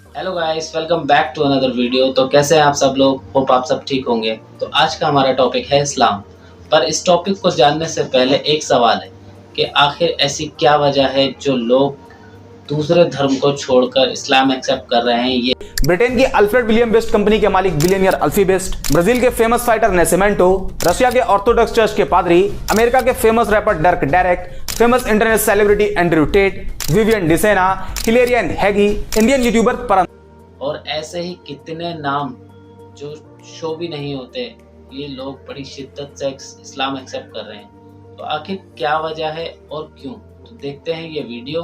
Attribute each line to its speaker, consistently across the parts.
Speaker 1: Hello guys, welcome back to another video. तो कैसे हैं आप सब लोग? होप आप सब ठीक होंगे। तो आज का हमारा टॉपिक है इस्लाम। पर इस टॉपिक को जानने से पहले एक सवाल है कि आखिर ऐसी क्या वजह है जो लोग दूसरे धर्म को छोड़कर इस्लाम एक्सेप्ट कर रहे हैं। ये
Speaker 2: ब्रिटेन की अल्फ्रेड विलियम बेस्ट कंपनी के मालिक बिलियनियर अल्फी बेस्ट, ब्राजील के फेमस फाइटर नेसिमेंटो, रशिया के ऑर्थोडॉक्स चर्च के पादरी, अमेरिका के famous rapper डर्क Derek, famous internet celebrity Andrew Tate, Vivian Dsena, हिलेरियन हैगी, इंडियन यूट्यूबर परम
Speaker 1: और ऐसे ही कितने नाम जो शो भी नहीं होते, ये लोग बड़ी शिद्दत से इस्लाम एक्सेप्ट कर रहे हैं। तो आखिर क्या वजह है और क्यों? तो देखते हैं ये वीडियो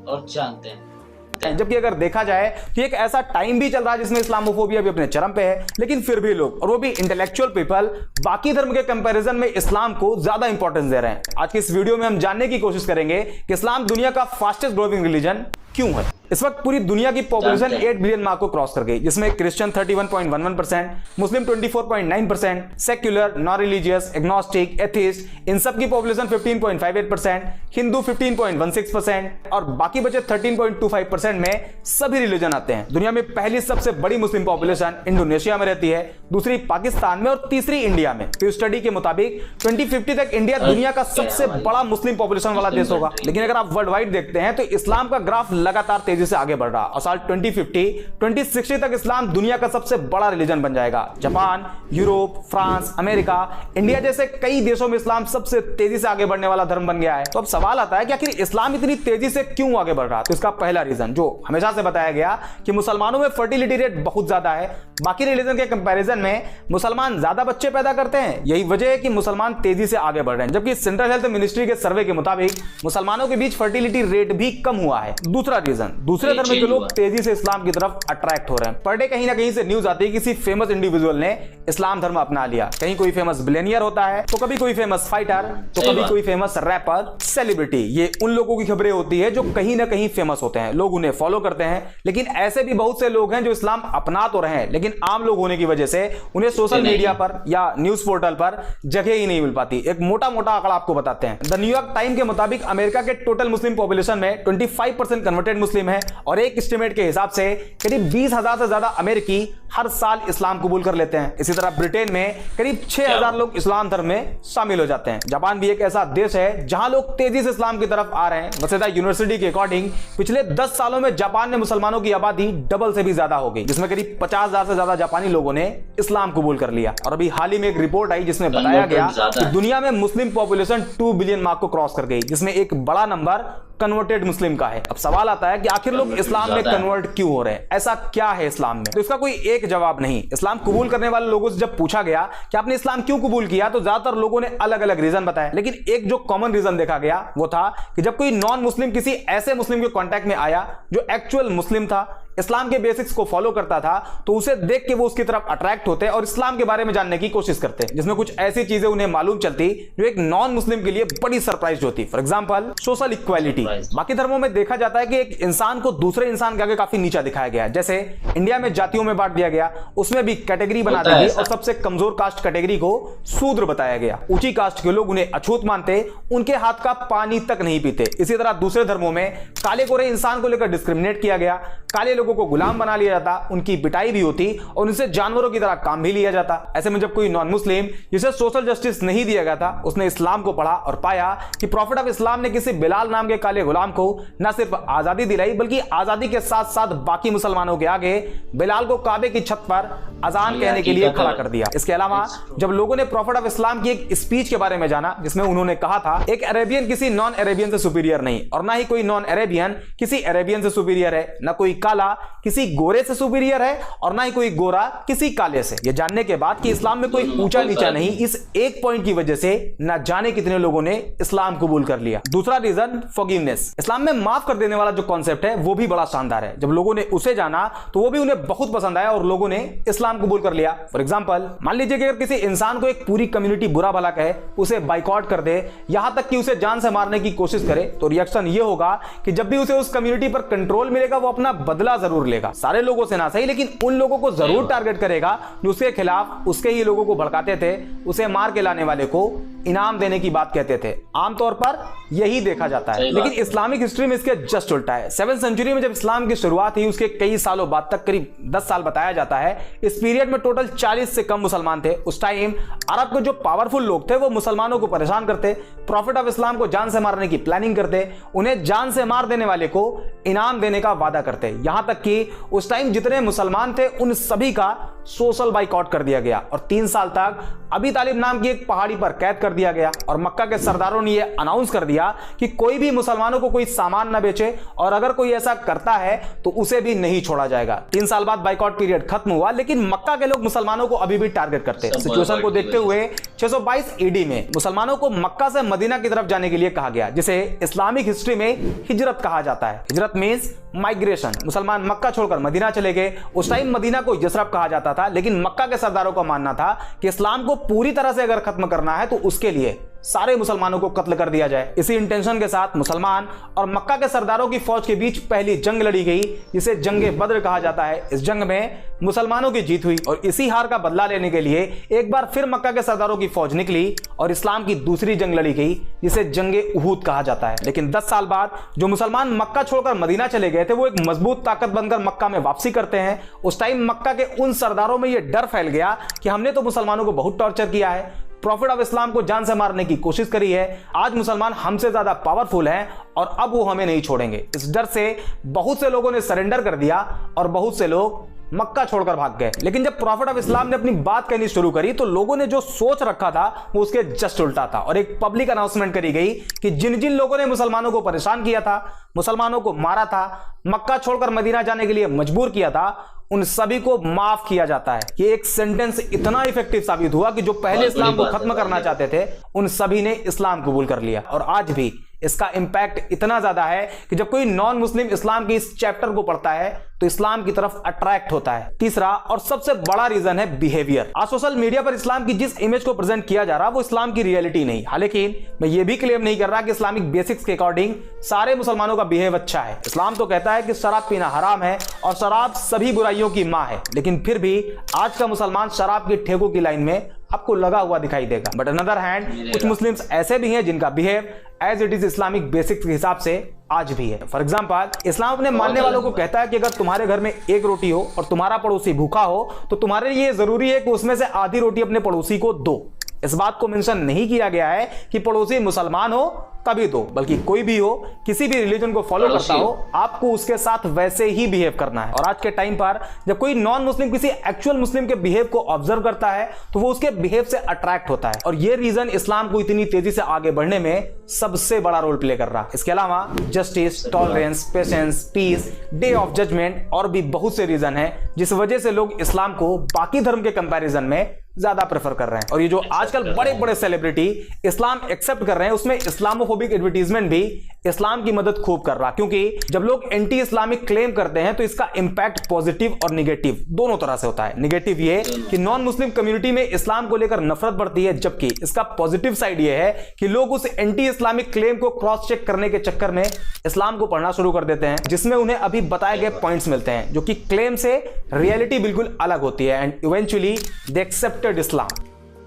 Speaker 1: और जानते हैं।
Speaker 2: जबकि अगर देखा जाए कि एक ऐसा टाइम भी चल रहा है जिसमें इस्लामोफोबिया भी अपने चरम पे है, लेकिन फिर भी लोग, और वो भी इंटेलेक्चुअल पीपल, बाकी धर्म के कंपैरिजन में इस्लाम को ज्यादा इंपॉर्टेंस दे रहे हैं। आज की इस वीडियो में हम जानने की कोशिश करेंगे कि इस्लाम दुनिया का फास्टेस्ट ग्रोइंग रिलीजन क्यों है। इस वक्त पूरी दुनिया की पॉपुलेशन 8 बिलियन मार्क को क्रॉस कर गई, जिसमें Christian 31.11%, Muslim 24.9%, secular, non religious, agnostic, atheist, इन सब की पॉपुलेशन 15.58%, हिंदू 15.16% और बाकी बचे 13.25% में सभी रिलीजन आते हैं। दुनिया में पहली सबसे बड़ी मुस्लिम पॉपुलेशन इंडोनेशिया में रहती है, दूसरी पाकिस्तान में और तीसरी इंडिया में। तो स्टडी के मुताबिक 2050 तक इंडिया दुनिया का सबसे बड़ा मुस्लिम पॉपुलेशन वाला देश होगा। लेकिन अगर आप वर्ल्ड वाइड देखते हैं तो इस्लाम का ग्राफ लगातार तेजी से आगे बढ़ रहा और साल 2060 तक इस्लाम दुनिया का सबसे बड़ा रिलीजन बन जाएगा। Japan, Europe, France, America, India जैसे कई देशों में इस्लाम सबसे तेजी से आगे बढ़ने वाला धर्म बन गया है। तो अब सवाल आता है कि आखिर इस्लाम इतनी तेजी से क्यों आगे बढ़ रहा है। तो इसका पहला रीजन जो हमेशा से बताया गया कि मुसलमानों में फर्टिलिटी रेट बहुत ज्यादा है, बाकी रिलीजन के कंपैरिजन में मुसलमान ज्यादा बच्चे पैदा करते हैं। यही वजह है कि मुसलमान तेजी से आगे बढ़ रहे हैं, जबकि सेंट्रल हेल्थ मिनिस्ट्री के सर्वे के मुताबिक मुसलमानों के बीच फर्टिलिटी रेट भी कम हुआ है। दूसरा रीजन, दूसरे धर्म के लोग तेजी से इस्लाम की तरफ अट्रैक्ट हो रहे हैं। पर डे कहीं ना कहीं से न्यूज आती है किसी फेमस इंडिविजुअल ने इस्लाम धर्म अपना लिया। कहीं कोई फेमस बिलियनियर होता है, तो कभी कोई फेमस फाइटर, तो कभी कोई फेमस रैपर, सेलिब्रिटी। ये उन लोगों की खबरें होती है जो कहीं ना कहीं फेमस होते हैं, लोग उन्हें फॉलो करते हैं। लेकिन ऐसे भी बहुत से लोग हैं जो इस्लाम अपना तो रहे हैं, लेकिन आम लोग होने की वजह से उन्हें सोशल मीडिया पर या न्यूज पोर्टल पर जगह ही नहीं मिल पाती। एक मोटा मोटा आंकड़ा आपको बताते हैं। द न्यूयॉर्क टाइम के मुताबिक अमेरिका के टोटल मुस्लिम पॉपुलेशन में 25% कन्वर्टेड मुस्लिम है और एक एस्टिमेट के हिसाब से करीब 20,000 से ज्यादा अमेरिकी हर साल इस्लाम कबूल कर लेते हैं। इसी तरह ब्रिटेन में करीब 6,000 लोग इस्लाम धर्म में शामिल हो जाते हैं। जापान भी एक ऐसा देश है जहां लोग तेजी से इस्लाम की तरफ आ रहे हैं। वसेदा यूनिवर्सिटी के अकॉर्डिंग पिछले 10 सालों में जापान में मुसलमानों की आबादी डबल से भी ज्यादा हो गई, जिसमें करीब 50,000 से ज्यादा जापानी लोगों ने इस्लाम कबूल कर लिया। और अभी हाल ही में एक रिपोर्ट आई जिसमें बताया गया कि दुनिया में मुस्लिम पॉपुलेशन 2 बिलियन मार्क को क्रॉस कर गई, जिसमें एक बड़ा नंबर कन्वर्टेड मुस्लिम का है। अब सवाल आता है कि आखिर लोग इस्लाम में कन्वर्ट क्यों हो रहे हैं, ऐसा क्या है इस्लाम में? तो इसका कोई एक जवाब नहीं। इस्लाम कबूल करने वाले लोगों से जब पूछा गया कि आपने इस्लाम क्यों कबूल किया, तो ज्यादातर लोगों ने अलग अलग रीजन बताए। लेकिन एक जो कॉमन रीजन देखा गया वो था कि जब कोई नॉन मुस्लिम किसी ऐसे मुस्लिम के कांटेक्ट में आया जो एक्चुअल मुस्लिम था, इस्लाम के बेसिक्स को फॉलो करता था, तो उसे देख के वो उसकी तरफ अट्रैक्ट होते और इस्लाम के बारे में जानने की कोशिश करते, जिसमें कुछ ऐसी चीजें उन्हें मालूम चलती जो एक नॉन मुस्लिम के लिए बड़ी सरप्राइज होती। For example social equality. बाकी धर्मों में देखा जाता है कि एक इंसान को दूसरे इंसान के आगे काफी नीचा दिखाया गया है। जैसे इंडिया में जातियों में बांट दिया गया, उसमें भी कैटेगरी बना दी गई और सबसे कमजोर कास्ट कैटेगरी को शूद्र बताया गया। ऊंची कास्ट के लोग उन्हें अछूत मानते, उनके हाथ का पानी तक नहीं पीते। इसी तरह दूसरे धर्मों में काले गोरे इंसान को लेकर डिस्क्रिमिनेट किया गया, काले लोगों को गुलाम बना लिया जाता, उनकी पिटाई भी होती और उनसे जानवरों की तरह काम भी लिया जाता। ऐसे में जब कोई नॉन मुस्लिम जिसे सोशल जस्टिस नहीं दिया गया था, उसने इस्लाम को पढ़ा और पाया कि प्रॉफिट ऑफ इस्लाम ने किसी बिलाल नाम के काले गुलाम को न सिर्फ आजादी दिलाई, बल्कि आजादी के साथ साथ बाकी मुसलमानों के आगे बिलाल को काबे की छत पर अजान कहने के लिए खड़ा कर दिया। इसके अलावा जब लोगों ने प्रॉफिट ऑफ इस्लाम की एक स्पीच के बारे में जाना, जिसमें उन्होंने कहा था एक अरेबियन किसी नॉन अरेबियन से सुपीरियर नहीं, और ना ही कोई नॉन अरेबियन किसी अरेबियन से सुपीरियर है, ना कोई काला किसी गोरे से सुपीरियर है और ना ही कोई गोरा किसी काले से। यह जानने के बाद कि इस्लाम में कोई ऊंचा नीचा नहीं, इस एक पॉइंट की वजह से न जाने कितने लोगों ने इस्लाम कबूल कर लिया। दूसरा रीजन फॉरगिवनेस। इस्लाम में माफ कर देने वाला जो कॉन्सेप्ट है वो भी बड़ा शानदार है। जब लोगों ने उसे जाना तो वो भी उन्हें बहुत पसंद आया और लोगों ने इस्लाम कबूल कर लिया। फॉर एग्जांपल मान लीजिए कि अगर किसी इंसान को एक पूरी कम्युनिटी बुरा भला कहे, उसे बाइकआउट कर दे, यहां तक कि उसे जान से मारने की कोशिश करे, तो रिएक्शन ये होगा कि जब भी उसे उस कम्युनिटी पर कंट्रोल मिलेगा वो अपना बदला जरूर लेगा। सारे लोगों से ना सही, लेकिन उन लोगों को जरूर टारगेट करेगा जो उसके खिलाफ उसके ही लोगों को भड़काते थे, उसे मार के लाने वाले को इनाम देने की बात कहते थे। आमतौर पर यही देखा जाता है, लेकिन इस्लामिक हिस्ट्री में इसके जस्ट उल्टा है। 7th सेंचुरी में जब इस्लाम की शुरुआत हुई, उसके कई सालों बाद तक, करीब 10 साल बताया जाता है, इस पीरियड में टोटल 40 से कम मुसलमान थे। उस टाइम अरब के जो पावरफुल लोग थे वो मुसलमानों को परेशान करते, प्रॉफिट ऑफ इस्लाम को जान से मारने की प्लानिंग करते, उन्हें जान से मार देने वाले को इनाम देने का वादा करते। यहां तक कि उस टाइम जितने मुसलमान थे उन सभी का सोशल बाइकआउट कर दिया गया और 3 साल तक अबी तालिब नाम की एक पहाड़ी पर कैद कर दिया गया। और मक्का के सरदारों ने यह अनाउंस कर दिया कि कोई भी मुसलमानों को कोई सामान न बेचे, और अगर कोई ऐसा करता है तो उसे भी नहीं छोड़ा जाएगा। 3 साल बाद बाइकआउट पीरियड खत्म हुआ, लेकिन मक्का के लोग मुसलमानों को अभी भी टारगेट करते। सिचुएशन को देखते हुए 622 ईडी में मुसलमानों को मक्का से मदीना की तरफ जाने के लिए कहा गया, जिसे इस्लामिक हिस्ट्री में हिजरत कहा जाता है। हिजरत मींस माइग्रेशन। मुसलमान मक्का छोड़कर मदीना चले गए। उस टाइम मदीना को यसरब कहा जाता था, लेकिन मक्का के सरदारों का मानना था कि इस्लाम को पूरी तरह से अगर खत्म करना है तो उसके लिए सारे मुसलमानों को कत्ल कर दिया जाए। इसी इंटेंशन के साथ मुसलमान और मक्का के सरदारों की फौज के बीच पहली जंग लड़ी गई, जिसे जंगे बद्र कहा जाता है। इस जंग में मुसलमानों की जीत हुई और इसी हार का बदला लेने के लिए एक बार फिर मक्का के सरदारों की फौज निकली और इस्लाम की दूसरी जंग लड़ी गई, जिसे जंगे उहूद कहा जाता है। लेकिन 10 साल बाद जो मुसलमान मक्का छोड़कर मदीना चले गए थे, वो एक मजबूत ताकत बनकर मक्का में वापसी करते हैं। उस टाइम मक्का के उन सरदारों में यह डर फैल गया कि हमने तो मुसलमानों को बहुत टॉर्चर किया है, प्रॉफिट ऑफ इस्लाम को जान से मारने की कोशिश करी है, आज मुसलमान हमसे ज्यादा पावरफुल हैं और अब वो हमें नहीं छोड़ेंगे। इस डर से बहुत से लोगों ने सरेंडर कर दिया और बहुत से लोग मक्का छोड़कर भाग गए। लेकिन जब प्रॉफिट ऑफ इस्लाम ने अपनी बात कहनी शुरू करी तो लोगों ने जो सोच रखा था वो उसके जस्ट उल्टा था और एक पब्लिक अनाउंसमेंट करी गई कि जिन जिन लोगों ने मुसलमानों को परेशान किया था, मुसलमानों को मारा था, मक्का छोड़कर मदीना जाने के लिए मजबूर किया था, उन सभी को माफ किया जाता है। ये एक सेंटेंस इतना इफेक्टिव साबित हुआ कि जो पहले इस्लाम को खत्म करना चाहते थे उन सभी ने इस्लाम कबूल कर लिया। और आज भी इसका इंपैक्ट इतना ज्यादा है कि जब कोई नॉन मुस्लिम इस्लाम के इस चैप्टर को पढ़ता है तो इस्लाम की तरफ अट्रैक्ट होता है। तीसरा और सबसे बड़ा रीजन है बिहेवियर। आज सोशल मीडिया पर इस्लाम की जिस इमेज को प्रेजेंट किया जा रहा वो इस्लाम की रियलिटी नहीं। हालांकि मैं ये भी क्लेम नहीं कर रहा कि इस्लामिक बेसिक्स के अकॉर्डिंग सारे मुसलमानों का बिहेव अच्छा है। इस्लाम तो कहता है कि शराब पीना हराम है और शराब सभी बुराइयों की मां है, लेकिन फिर भी आज का मुसलमान शराब के ठेकों की लाइन में आपको लगा हुआ दिखाई देगा। बट अनदर हैंड कुछ मुस्लिम्स ऐसे भी हैं जिनका behave as it is Islamic basics के हिसाब से आज भी है। फॉर एग्जाम्पल, इस्लाम अपने मानने वालों को कहता है कि अगर तुम्हारे घर में एक रोटी हो और तुम्हारा पड़ोसी भूखा हो तो तुम्हारे लिए जरूरी है कि उसमें से आधी रोटी अपने पड़ोसी को दो। इस बात को मेंशन नहीं किया गया है कि पड़ोसी मुसलमान हो तभी दो, बल्कि कोई भी हो, किसी भी रिलीजन को फॉलो करता हो, आपको उसके साथ वैसे ही बिहेव करना है। और आज के टाइम पर जब कोई नॉन मुस्लिम किसी एक्चुअल मुस्लिम के बिहेव को ऑब्जर्व करता है तो वो उसके बिहेव से अट्रैक्ट होता है और ये रीजन इस्लाम को इतनी तेजी से आगे बढ़ने में सबसे बड़ा रोल प्ले कर रहा है। इसके अलावा justice, tolerance, patience, peace, day of judgement और भी बहुत से रीजन है जिस वजह से लोग इस्लाम को बाकी धर्म के कंपैरिजन में ज्यादा प्रेफर कर रहे हैं। और ये जो आजकल बड़े बड़े सेलिब्रिटी इस्लाम एक्सेप्ट कर रहे हैं उसमें इस्लामोफोबिक एडवर्टीजमेंट भी इस्लाम की मदद खूब कर रहा, क्योंकि जब लोग एंटी इस्लामिक क्लेम करते हैं तो इसका इंपैक्ट पॉजिटिव और निगेटिव दोनों तरह से होता है। निगेटिव ये कि नॉन मुस्लिम कम्युनिटी में इस्लाम को लेकर नफरत बढ़ती है, जबकि इसका पॉजिटिव साइड ये है कि लोग उस एंटी इस्लामिक क्लेम को क्रॉस चेक करने के चक्कर में इस्लाम को पढ़ना शुरू कर देते हैं, जिसमें उन्हें अभी बताए गए पॉइंट्स मिलते हैं जो कि क्लेम से रियलिटी बिल्कुल अलग होती है एंड इवेंचुअली दे एक्सेप्टेड इस्लाम।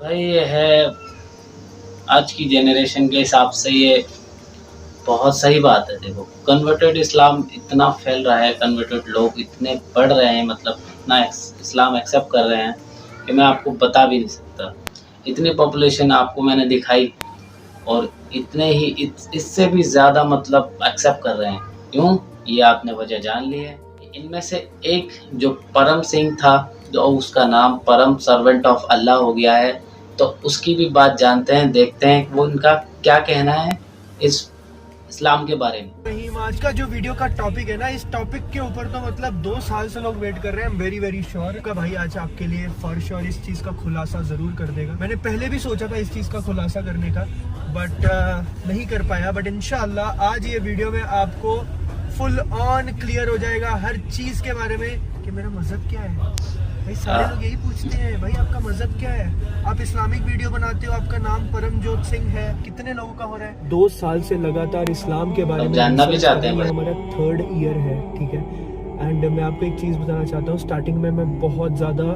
Speaker 1: भाई ये है आज की जनरेशन के हिसाब से ये बहुत सही बात है। देखो, कन्वर्टेड इस्लाम इतना फैल रहा है, कन्वर्टेड लोग इतने बढ़ रहे हैं, मतलब इतना इस्लाम एक्सेप्ट कर रहे हैं कि मैं आपको बता भी नहीं सकता। इतनी पॉपुलेशन आपको मैंने दिखाई और इतने ही इससे भी ज़्यादा मतलब एक्सेप्ट कर रहे हैं। क्यों? ये आपने वजह जान ली है। इनमें से एक जो परम सिंह था, जो उसका नाम परम सर्वेंट ऑफ अल्लाह हो गया है, तो उसकी भी बात जानते हैं, देखते हैं वो उनका क्या कहना है इस इस्लाम के बारे में।
Speaker 3: आज का जो वीडियो का टॉपिक है ना, इस टॉपिक के ऊपर तो मतलब 2 साल से लोग वेट कर रहे हैं। वेरी वेरी श्योर का भाई आज आपके लिए फॉर श्योर इस चीज का खुलासा जरूर कर देगा। मैंने पहले भी सोचा था इस चीज का खुलासा करने का, बट नहीं कर पाया। बट इंशाल्लाह आज ये वीडियो में आपको फुल ऑन क्लियर हो जाएगा हर चीज के बारे में कि मेरा मजहब क्या है। भाई सारे लोग यही पूछते हैं, भाई आपका मजहब क्या है? आप इस्लामिक वीडियो बनाते हो, आपका नाम परमजोत सिंह है, कितने लोगों का हो रहा है? 2 साल से लगातार इस्लाम के बारे में
Speaker 1: जानना भी चाहते हैं।
Speaker 3: हमारा 3rd ईयर है, ठीक है। एंड मैं आपको एक चीज़ बताना चाहता हूँ, स्टार्टिंग में मैं बहुत ज़्यादा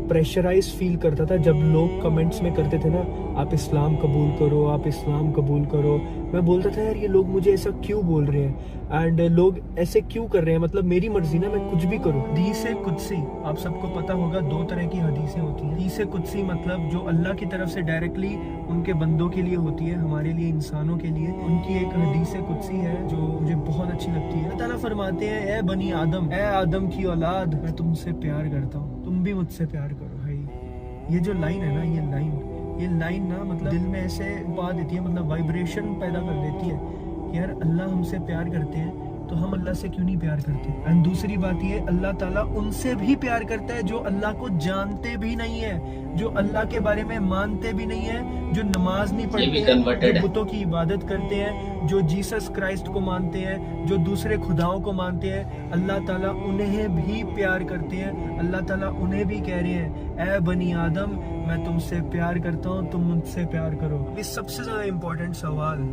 Speaker 3: प्रेशराइज फील करता था जब लोग कमेंट्स में करते थे ना, आप इस्लाम कबूल करो, आप इस्लाम कबूल करो। मैं बोलता था यार ये लोग मुझे ऐसा क्यों बोल रहे हैं, एंड लोग ऐसे क्यों कर रहे हैं, मतलब मेरी मर्जी ना, मैं कुछ भी करूँ। हदीस कुदसी, आप सबको पता होगा 2 तरह की हदीसें होती हैं। हदीस कुदसी मतलब जो अल्लाह की तरफ से डायरेक्टली उनके बंदों के लिए होती है, हमारे लिए, इंसानों के लिए। उनकी एक हदीस कुदसी है जो मुझे बहुत अच्छी लगती है। अल्लाह ताला फरमाते हैं, ए बनी आदम, ए आदम की औलाद, मैं तुमसे प्यार करता हूँ, तुम भी मुझसे प्यार करो। भाई ये जो लाइन है ना, ये लाइन ना मतलब दिल में ऐसे पा देती है, मतलब वाइब्रेशन पैदा कर देती है कि यार अल्लाह हमसे प्यार करते हैं तो हम अल्लाह से क्यों नहीं प्यार करते। एंड दूसरी बात ये, अल्लाह ताला उनसे भी प्यार करता है जो अल्लाह को जानते भी नहीं है, जो अल्लाह के बारे में मानते भी नहीं है, जो नमाज नहीं पढ़ते हैं, जो बुतों की इबादत करते हैं, जो जीसस क्राइस्ट को मानते हैं, जो दूसरे खुदाओं को मानते हैं। अल्लाह ताला उन्हें भी प्यार करते हैं। अल्लाह ताला उन्हें भी कह रहे हैं, ए बनी आदम, मैं तुमसे प्यार करता हूँ, तुम मुझसे प्यार करो। ये सबसे ज्यादा इम्पोर्टेंट सवाल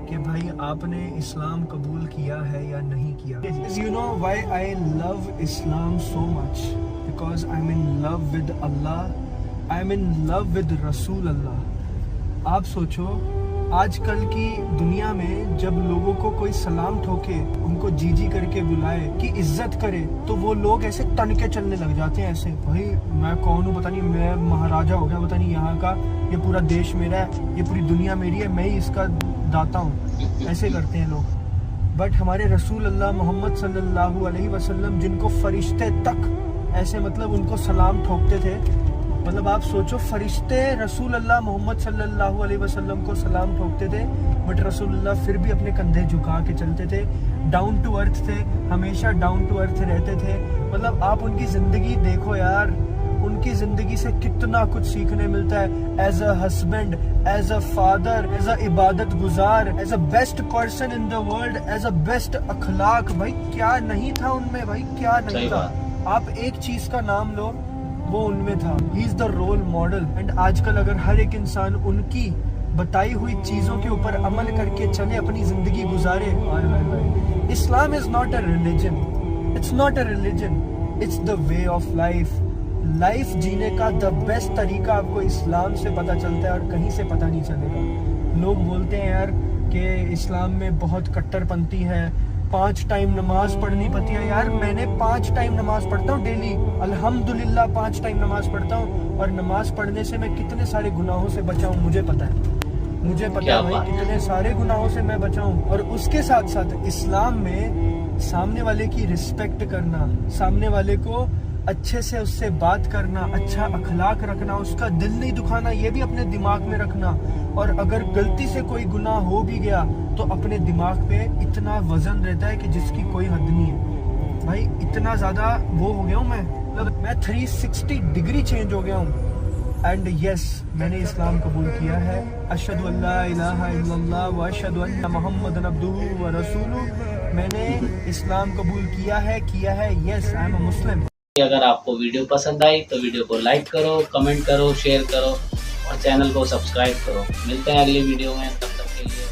Speaker 3: कि भाई आपने इस्लाम कबूल किया है या नहीं किया। You know why I love Islam so much? Because I'm in love with Allah. I'm in love with Rasul Allah. आप सोचो आजकल की दुनिया में जब लोगों को कोई सलाम ठोके, उनको जीजी करके बुलाए, कि इज्जत करे, तो वो लोग ऐसे तन के चलने लग जाते हैं ऐसे। भाई मैं कौन हूँ पता नहीं, मैं महाराजा हो गया पता नहीं यहाँ का, ये पूरा देश मेरा है, ये पूरी दुनिया मेरी है, मैं ही इसका दाता हूँ, ऐसे करते हैं लोग। बट हमारे रसूल अल्लाह मोहम्मद सल्लल्लाहु अलैहि वसल्लम, जिनको फरिश्ते तक ऐसे मतलब उनको सलाम ठोकते थे, मतलब आप सोचो फरिश्ते रसूल अल्लाह मोहम्मद सल्लल्लाहु अलैहि वसल्लम को सलाम ठोकते थे, बट रसूल अल्लाह फिर भी अपने कंधे झुका के चलते थे, डाउन टू अर्थ थे, हमेशा डाउन टू अर्थ रहते थे। मतलब आप उनकी ज़िंदगी देखो यार, उनकी ज़िंदगी से कितना कुछ सीखने मिलता है। As a husband, as a father, as a इबादत गुजार, as a best person in the world, as a best अखलाक। भाई क्या नहीं था उनमें, भाई क्या नहीं था। आप एक चीज का नाम लो, वो उनमें था। He is the role model. And आजकल अगर हर एक इंसान उनकी बताई हुई चीजों के ऊपर अमल करके चले, अपनी जिंदगी गुजारे, Islam is not a religion, it's not a religion, it's the way of life. Life जीने का द बेस्ट तरीका आपको इस्लाम से पता चलता है और कहीं से पता नहीं चलेगा। लोग बोलते हैं यार कि इस्लाम में बहुत कट्टरपंथी है, 5 टाइम नमाज पढ़नी पड़ती है। यार मैंने 5 टाइम नमाज पढ़ता हूँ डेली, अल्हम्दुलिल्लाह 5 टाइम नमाज पढ़ता हूँ, और नमाज पढ़ने से मैं कितने सारे गुनाहों से बचा हूँ मुझे पता है। मुझे पता है भाई कितने सारे गुनाहों से मैं बचा हूँ। और उसके साथ साथ इस्लाम में सामने वाले की रिस्पेक्ट करना, सामने वाले को अच्छे से उससे बात करना, अच्छा अखलाक रखना, उसका दिल नहीं दुखाना, ये भी अपने दिमाग में रखना। और अगर गलती से कोई गुनाह हो भी गया तो अपने दिमाग पे इतना वजन रहता है कि जिसकी कोई हद नहीं है। भाई इतना ज्यादा वो हो गया हूँ मैं 360 डिग्री चेंज हो गया हूँ। एंड यस, मैंने इस्लाम कबूल किया है। अशहदु अल्ला इलाहा इल्लल्लाह व अशहदु अन्ना मुहम्मदन अब्दुहु व रसूलुहु। मैंने इस्लाम कबूल किया है यस, आई एम अ मुस्लिम।
Speaker 1: अगर आपको वीडियो पसंद आई तो वीडियो को लाइक करो, कमेंट करो, शेयर करो और चैनल को सब्सक्राइब करो। मिलते हैं अगली वीडियो में, तब तक के लिए।